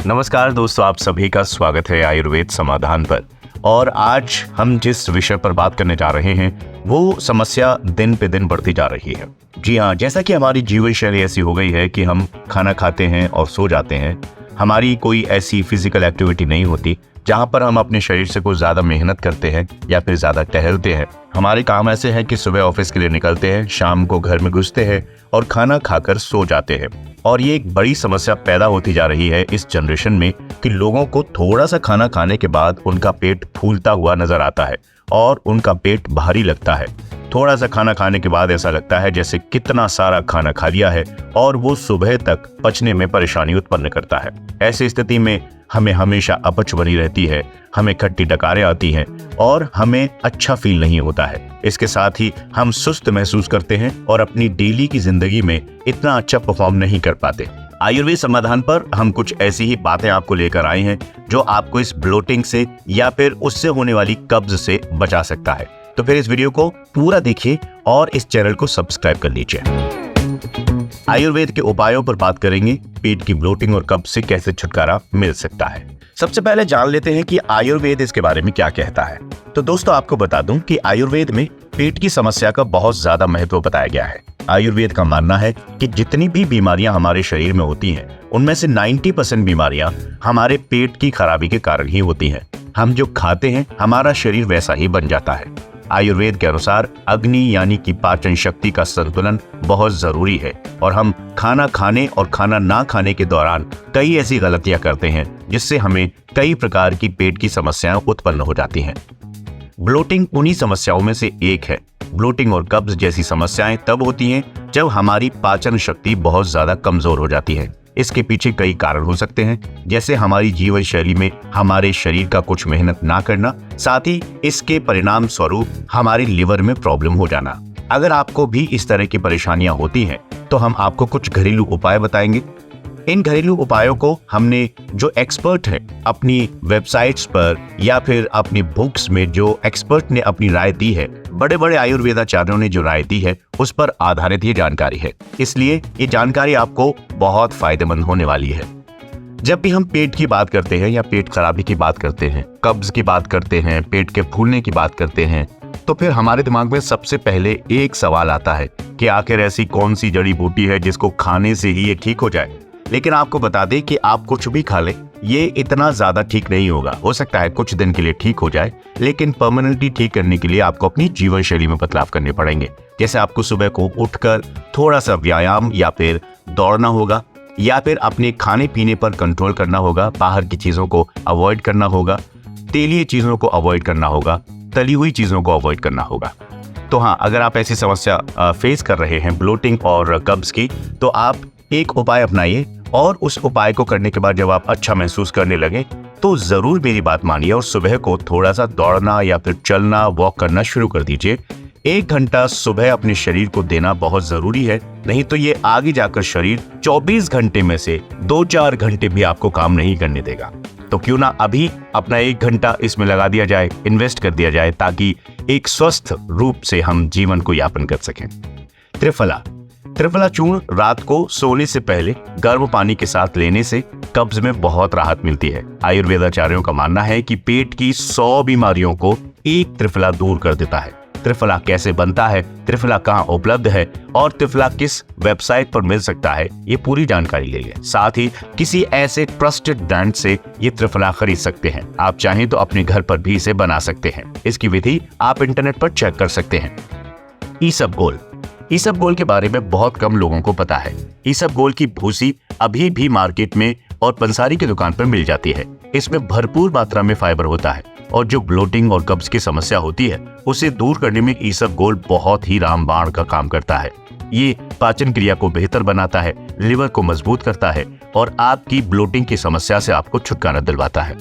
नमस्कार दोस्तों, आप सभी का स्वागत है आयुर्वेद समाधान पर। और आज हम जिस विषय पर बात करने जा रहे हैं वो समस्या दिन पे दिन बढ़ती जा रही है। जी हाँ, जैसा कि हमारी जीवन शैली ऐसी हो गई है कि हम खाना खाते हैं और सो जाते हैं। हमारी कोई ऐसी फिजिकल एक्टिविटी नहीं होती जहाँ पर हम अपने शरीर से कुछ ज़्यादा मेहनत करते हैं या फिर ज़्यादा टहलते हैं। हमारे काम ऐसे हैं कि सुबह ऑफिस के लिए निकलते हैं, शाम को घर में घुसते हैं और खाना खाकर सो जाते हैं। और ये एक बड़ी समस्या पैदा होती जा रही है इस जनरेशन में कि लोगों को थोड़ा सा खाना खाने के बाद उनका पेट फूलता हुआ नजर आता है और उनका पेट भारी लगता है। थोड़ा सा खाना खाने के बाद ऐसा लगता है जैसे कितना सारा खाना खा लिया है और वो सुबह तक पचने में परेशानी उत्पन्न करता है। ऐसी स्थिति में हमें हमेशा अपच बनी रहती है, हमें खट्टी डकारें आती हैं और हमें अच्छा फील नहीं होता है। इसके साथ ही हम सुस्त महसूस करते हैं और अपनी डेली की जिंदगी में इतना अच्छा परफॉर्म नहीं कर पाते। आयुर्वेद समाधान पर हम कुछ ऐसी ही बातें आपको लेकर आए हैं जो आपको इस ब्लोटिंग से या फिर उससे होने वाली कब्ज से बचा सकता है। तो फिर इस वीडियो को पूरा देखिए और इस चैनल को सब्सक्राइब कर लीजिए। आयुर्वेद के उपायों पर बात करेंगे, पेट की ब्लोटिंग और कब्ज से कैसे छुटकारा मिल सकता है। सबसे पहले जान लेते हैं कि आयुर्वेद इसके बारे में क्या कहता है। तो दोस्तों, आपको बता दूं कि आयुर्वेद में पेट की समस्या का बहुत ज्यादा महत्व बताया गया है। आयुर्वेद का मानना है कि जितनी भी बीमारियां हमारे शरीर में होती हैं, उनमें से 90% बीमारियां हमारे पेट की खराबी के कारण ही होती हैं। हम जो खाते हैं हमारा शरीर वैसा ही बन जाता है। आयुर्वेद के अनुसार अग्नि यानी कि पाचन शक्ति का संतुलन बहुत जरूरी है और हम खाना खाने और खाना ना खाने के दौरान कई ऐसी गलतियां करते हैं जिससे हमें कई प्रकार की पेट की समस्याएं उत्पन्न हो जाती हैं। ब्लोटिंग उन्हीं समस्याओं में से एक है। ब्लोटिंग और कब्ज जैसी समस्याएं तब होती हैं जब हमारी पाचन शक्ति बहुत ज्यादा कमजोर हो जाती है। इसके पीछे कई कारण हो सकते हैं, जैसे हमारी जीवन शैली में हमारे शरीर का कुछ मेहनत ना करना, साथ ही इसके परिणाम स्वरूप हमारे लिवर में प्रॉब्लम हो जाना। अगर आपको भी इस तरह की परेशानियां होती हैं तो हम आपको कुछ घरेलू उपाय बताएंगे। इन घरेलू उपायों को हमने जो एक्सपर्ट हैं अपनी वेबसाइट्स पर या फिर अपनी बुक्स में जो एक्सपर्ट ने अपनी राय दी है, बड़े बड़े आयुर्वेदाचार्यों ने जो राय दी है, उस पर आधारित ये जानकारी है। इसलिए ये जानकारी आपको बहुत फायदेमंद होने वाली है। जब भी हम पेट की बात करते हैं या पेट खराबी की बात करते हैं, कब्ज की बात करते हैं, पेट के फूलने की बात करते हैं, तो फिर हमारे दिमाग में सबसे पहले एक सवाल आता है कि आखिर ऐसी कौन सी जड़ी बूटी है जिसको खाने से ही ये ठीक हो जाए। लेकिन आपको बता दें कि आप कुछ भी खा लें, ये इतना ज्यादा ठीक नहीं होगा। हो सकता है कुछ दिन के लिए ठीक हो जाए, लेकिन परमानेंटली ठीक करने के लिए आपको अपनी जीवन शैली में बदलाव करने पड़ेंगे। जैसे आपको सुबह को उठकर थोड़ा सा व्यायाम या फिर दौड़ना होगा, या फिर अपने खाने पीने पर कंट्रोल करना होगा, बाहर की चीजों को अवॉइड करना होगा, तेलीय चीजों को अवॉइड करना होगा, तली हुई चीजों को अवॉइड करना होगा। तो हाँ, अगर आप ऐसी समस्या फेस कर रहे हैं ब्लोटिंग और कब्ज की, तो आप एक उपाय अपनाइए और उस उपाय को करने के बाद जब आप अच्छा महसूस करने लगे तो जरूर मेरी बात मानिए और सुबह को थोड़ा सा दौड़ना या फिर चलना, वॉक करना शुरू कर दीजिए। 1 घंटा सुबह अपने शरीर को देना बहुत जरूरी है, नहीं तो ये आगे जाकर शरीर 24 घंटे में से 2-4 घंटे भी आपको काम नहीं करने देगा। तो क्यों ना अभी अपना 1 घंटा इसमें लगा दिया जाए, इन्वेस्ट कर दिया जाए, ताकि एक स्वस्थ रूप से हम जीवन को यापन कर सकें। त्रिफला चूर्ण रात को सोने से पहले गर्म पानी के साथ लेने से कब्ज में बहुत राहत मिलती है। आयुर्वेदाचार्यों का मानना है कि पेट की 100 बीमारियों को एक त्रिफला दूर कर देता है। त्रिफला कैसे बनता है, त्रिफला कहाँ उपलब्ध है और त्रिफला किस वेबसाइट पर मिल सकता है, ये पूरी जानकारी ले लें। साथ ही किसी ऐसे ट्रस्टेड ब्रांड से ये त्रिफला खरीद सकते हैं। आप चाहें तो अपने घर पर भी इसे बना सकते हैं। इसकी विधि आप इंटरनेट पर चेक कर सकते हैं। ईसबगोल के बारे में बहुत कम लोगों को पता है। ईसबगोल की भूसी अभी भी मार्केट में और पंसारी की दुकान पर मिल जाती है। इसमें भरपूर मात्रा में फाइबर होता है और जो ब्लोटिंग और कब्ज की समस्या होती है उसे दूर करने में ईसबगोल बहुत ही रामबाण का काम करता है। ये पाचन क्रिया को बेहतर बनाता है, लिवर को मजबूत करता है और आपकी ब्लोटिंग की समस्या से आपको छुटकारा दिलवाता है।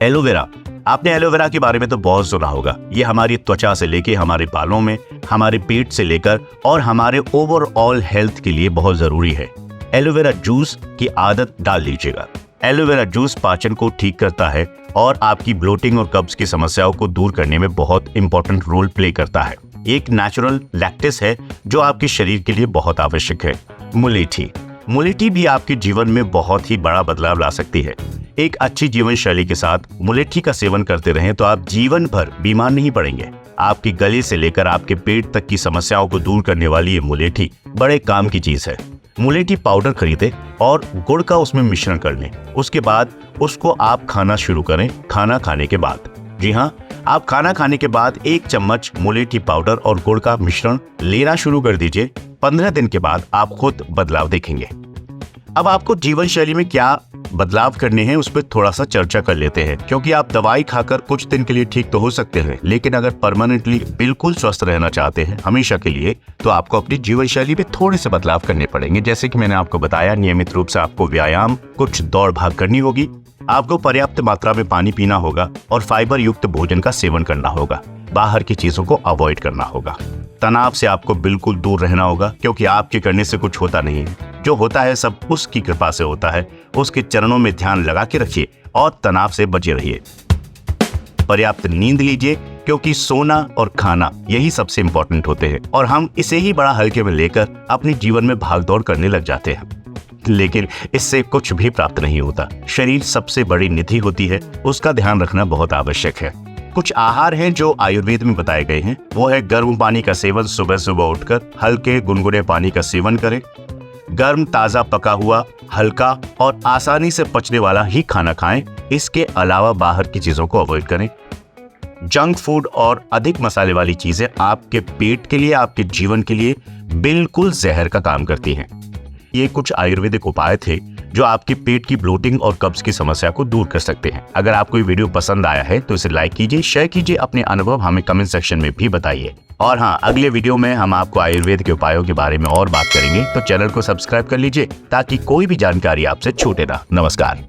एलोवेरा, आपने एलोवेरा के बारे में तो बहुत सुना होगा। ये हमारी त्वचा से लेकर हमारे बालों में, हमारे पेट से लेकर और हमारे ओवरऑल हेल्थ के लिए बहुत जरूरी है। एलोवेरा जूस की आदत डाल लीजिएगा। एलोवेरा जूस पाचन को ठीक करता है और आपकी ब्लोटिंग और कब्ज की समस्याओं को दूर करने में बहुत इंपॉर्टेंट रोल प्ले करता है। एक नेचुरल लैक्टेस है जो आपके शरीर के लिए बहुत आवश्यक है। मुलेठी, मुलेठी भी आपके जीवन में बहुत ही बड़ा बदलाव ला सकती है। एक अच्छी जीवन शैली के साथ मुलेठी का सेवन करते रहें तो आप जीवन भर बीमार नहीं पड़ेंगे। आपके गले से लेकर आपके पेट तक की समस्याओं को दूर करने वाली ये मुलेठी बड़े काम की चीज है। मुलेठी पाउडर खरीदें और गुड़ का उसमें मिश्रण कर लें। उसके बाद उसको आप खाना शुरू करें खाना खाने के बाद। जी हाँ, आप खाना खाने के बाद 1 चम्मच मुलेठी पाउडर और गुड़ का मिश्रण लेना शुरू कर दीजिए। 15 दिन के बाद आप खुद बदलाव देखेंगे। अब आपको जीवन शैली में क्या बदलाव करने हैं उस पर थोड़ा सा चर्चा कर लेते हैं, क्योंकि आप दवाई खाकर कुछ दिन के लिए ठीक तो हो सकते हैं, लेकिन अगर परमानेंटली बिल्कुल स्वस्थ रहना चाहते हैं हमेशा के लिए, तो आपको अपनी जीवन शैली में थोड़े से बदलाव करने पड़ेंगे। जैसे कि मैंने आपको बताया, नियमित रूप से आपको व्यायाम, कुछ दौड़ भाग करनी होगी, आपको पर्याप्त मात्रा में पानी पीना होगा और फाइबर युक्त भोजन का सेवन करना होगा। बाहर की चीजों को अवॉइड करना होगा। तनाव से आपको बिल्कुल दूर रहना होगा, क्योंकि आपके करने से कुछ होता नहीं है। जो होता है सब उसकी कृपा से होता है। उसके चरणों में ध्यान लगा के रखिए और तनाव से बचे रहिए। पर्याप्त नींद लीजिए, क्योंकि सोना और खाना यही सबसे इंपॉर्टेंट होते हैं और हम इसे ही बड़ा हल्के में लेकर अपने जीवन में भागदौड़ करने लग जाते हैं, लेकिन इससे कुछ भी प्राप्त नहीं होता। शरीर सबसे बड़ी निधि होती है, उसका ध्यान रखना बहुत आवश्यक है। कुछ आहार हैं जो आयुर्वेद में बताए गए हैं। वो है गर्म पानी का सेवन। सुबह सुबह उठकर हल्के गुनगुने पानी का सेवन करें। गर्म ताजा पका हुआ, हल्का और आसानी से पचने वाला ही खाना खाएं। इसके अलावा बाहर की चीजों को अवॉइड करें। जंक फूड और अधिक मसाले वाली चीजें आपके पेट के लिए, आपके जीवन के लिए बिल्कुल जहर का काम करती हैं। ये कुछ आयुर्वेदिक उपाय थे जो आपके पेट की ब्लोटिंग और कब्ज की समस्या को दूर कर सकते हैं। अगर आपको ये वीडियो पसंद आया है तो इसे लाइक कीजिए, शेयर कीजिए, अपने अनुभव हमें कमेंट सेक्शन में भी बताइए। और हाँ, अगले वीडियो में हम आपको आयुर्वेद के उपायों के बारे में और बात करेंगे, तो चैनल को सब्सक्राइब कर लीजिए ताकि कोई भी जानकारी आपसे छूटे ना। नमस्कार।